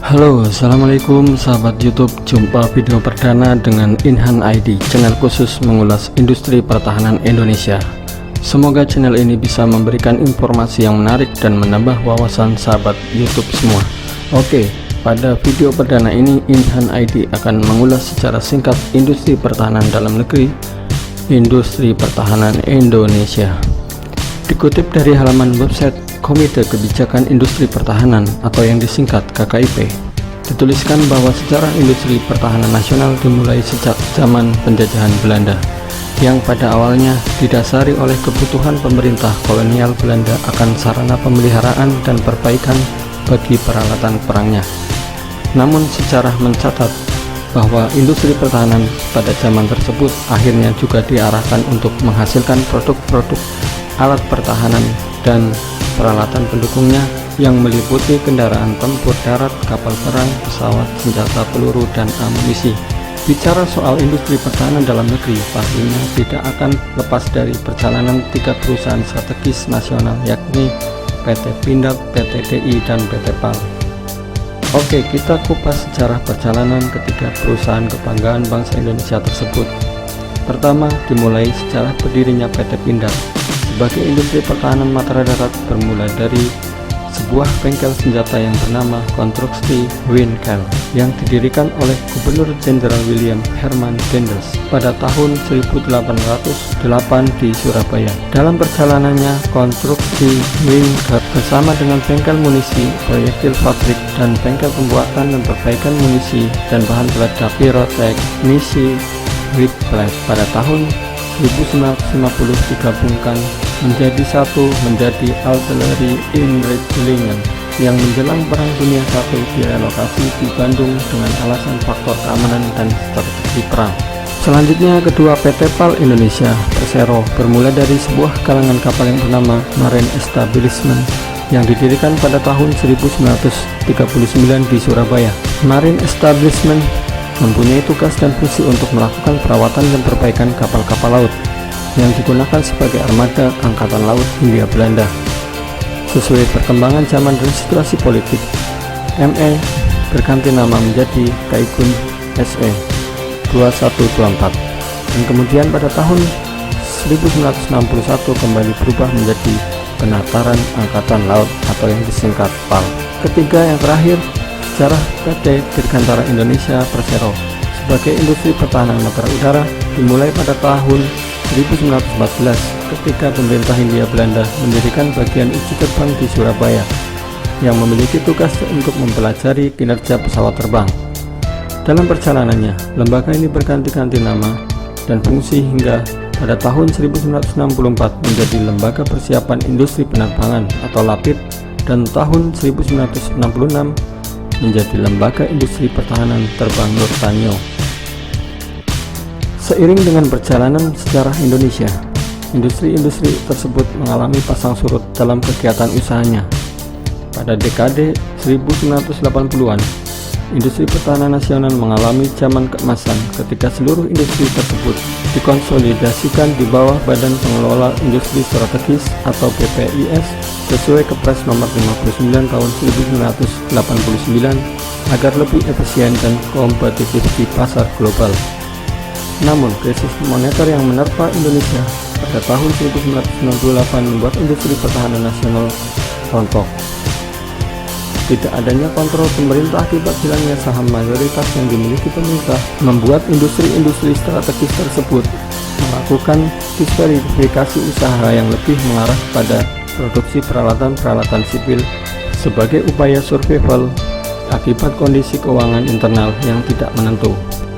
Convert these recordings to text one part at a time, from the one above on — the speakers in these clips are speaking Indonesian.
Halo, assalamualaikum sahabat YouTube. Jumpa video perdana dengan Inhan ID, channel khusus mengulas industri pertahanan Indonesia. Semoga channel ini bisa memberikan informasi yang menarik dan menambah wawasan sahabat YouTube semua. Oke, pada video perdana ini Inhan ID akan mengulas secara singkat industri pertahanan dalam negeri, industri pertahanan Indonesia. Dikutip dari halaman website Komite Kebijakan Industri Pertahanan atau yang disingkat KKIP, dituliskan bahwa sejarah industri pertahanan nasional dimulai sejak zaman penjajahan Belanda, yang pada awalnya didasari oleh kebutuhan pemerintah kolonial Belanda akan sarana pemeliharaan dan perbaikan bagi peralatan perangnya. Namun sejarah mencatat bahwa industri pertahanan pada zaman tersebut akhirnya juga diarahkan untuk menghasilkan produk-produk alat pertahanan dan peralatan pendukungnya yang meliputi kendaraan tempur darat, kapal perang, pesawat, senjata peluru, dan amunisi. Bicara soal industri pertahanan dalam negeri, pastinya tidak akan lepas dari perjalanan tiga perusahaan strategis nasional, yakni PT Pindad, PT DI, dan PT PAL. Oke, kita kupas sejarah perjalanan ketiga perusahaan kebanggaan bangsa Indonesia tersebut. Pertama, dimulai sejarah berdirinya PT Pindad sebagai industri pertahanan matra darat bermula dari sebuah bengkel senjata yang bernama Konstruksi Winkel yang didirikan oleh Gubernur Jenderal William Herman Dendels pada tahun 1808 di Surabaya. Dalam perjalanannya, Konstruksi Winkel bersama dengan bengkel munisi, proyektil fabrik, dan bengkel pembuatan dan perbaikan munisi dan bahan peledak Pyrotech Misi Whitbread pada tahun 1950 digabungkan menjadi satu menjadi Artillery Inregiment yang menjelang Perang Dunia I direlokasi di Bandung dengan alasan faktor keamanan dan strategi perang. Selanjutnya, kedua PT PAL Indonesia Persero bermula dari sebuah galangan kapal yang bernama Marine Establishment yang didirikan pada tahun 1939 di Surabaya. Marine Establishment mempunyai tugas dan fungsi untuk melakukan perawatan dan perbaikan kapal-kapal laut yang digunakan sebagai armada Angkatan Laut Hindia Belanda. Sesuai perkembangan zaman dan situasi politik, ME berganti nama menjadi Kaigun SE 2124 dan kemudian pada tahun 1961 kembali berubah menjadi Penataran Angkatan Laut atau yang disingkat PAL. Ketiga yang terakhir, sejarah PT Dirgantara Indonesia Persero sebagai industri pertahanan matra udara dimulai pada tahun 1914 ketika pemerintah Hindia Belanda mendirikan bagian uji terbang di Surabaya yang memiliki tugas untuk mempelajari kinerja pesawat terbang. Dalam perjalanannya, lembaga ini berganti-ganti nama dan fungsi hingga pada tahun 1964 menjadi Lembaga Persiapan Industri Penerbangan atau LAPIP dan tahun 1966 menjadi Lembaga Industri Pertahanan Terbang Nurtanio. Seiring dengan perjalanan sejarah Indonesia, industri-industri tersebut mengalami pasang surut dalam kegiatan usahanya. Pada dekade 1980-an, industri pertahanan nasional mengalami zaman keemasan ketika seluruh industri tersebut dikonsolidasikan di bawah Badan Pengelola Industri Strategis atau BPIS sesuai Kepres nomor 59 tahun 1989 agar lebih efisien dan kompetitif di pasar global. Namun, krisis moneter yang menerpa Indonesia pada tahun 1998 membuat industri pertahanan nasional rontok. Tidak adanya kontrol pemerintah akibat hilangnya saham mayoritas yang dimiliki pemerintah membuat industri-industri strategis tersebut melakukan diversifikasi usaha yang lebih mengarah pada produksi peralatan-peralatan sipil sebagai upaya survival akibat kondisi keuangan internal yang tidak menentu.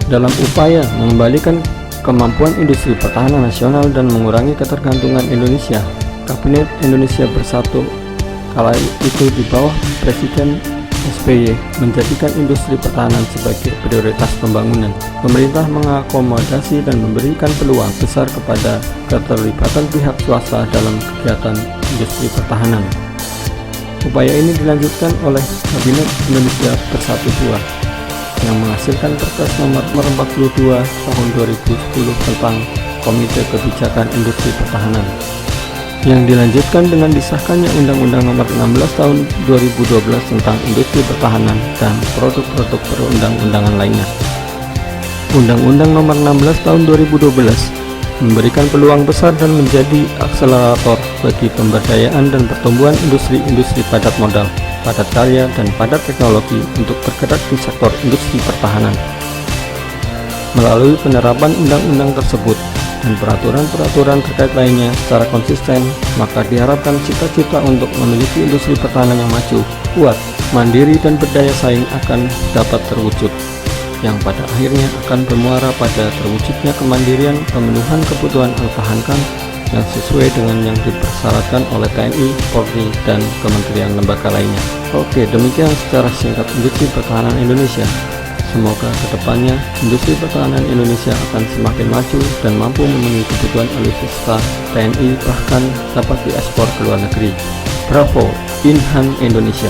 Dalam upaya mengembalikan kemampuan industri pertahanan nasional dan mengurangi ketergantungan Indonesia, Kabinet Indonesia Bersatu kala itu di bawah Presiden SBY menjadikan industri pertahanan sebagai prioritas pembangunan. Pemerintah mengakomodasi dan memberikan peluang besar kepada keterlibatan pihak swasta dalam kegiatan industri pertahanan. Upaya ini dilanjutkan oleh Kabinet Indonesia Bersatu II yang menghasilkan Perpres nomor 42 tahun 2010 tentang Komite Kebijakan Industri Pertahanan. yang dilanjutkan dengan disahkannya Undang-Undang Nomor 16 Tahun 2012 tentang Industri Pertahanan dan produk-produk perundang-undangan lainnya. Undang-Undang Nomor 16 Tahun 2012 memberikan peluang besar dan menjadi akselerator bagi pemberdayaan dan pertumbuhan industri-industri padat modal, padat karya, dan padat teknologi untuk bergerak di sektor industri pertahanan. Melalui penerapan undang-undang tersebut dan peraturan-peraturan terkait lainnya secara konsisten, maka diharapkan cita-cita untuk memiliki industri pertahanan yang maju, kuat, mandiri, dan berdaya saing akan dapat terwujud, yang pada akhirnya akan bermuara pada terwujudnya kemandirian pemenuhan kebutuhan pertahanan yang sesuai dengan yang dipersyaratkan oleh TNI, Polri, dan kementerian lembaga lainnya. Oke, demikian secara singkat industri pertahanan Indonesia. Semoga kedepannya industri pertahanan Indonesia akan semakin maju dan mampu memenuhi kebutuhan alutsista TNI, bahkan dapat diekspor ke luar negeri. Bravo, Inhan Indonesia.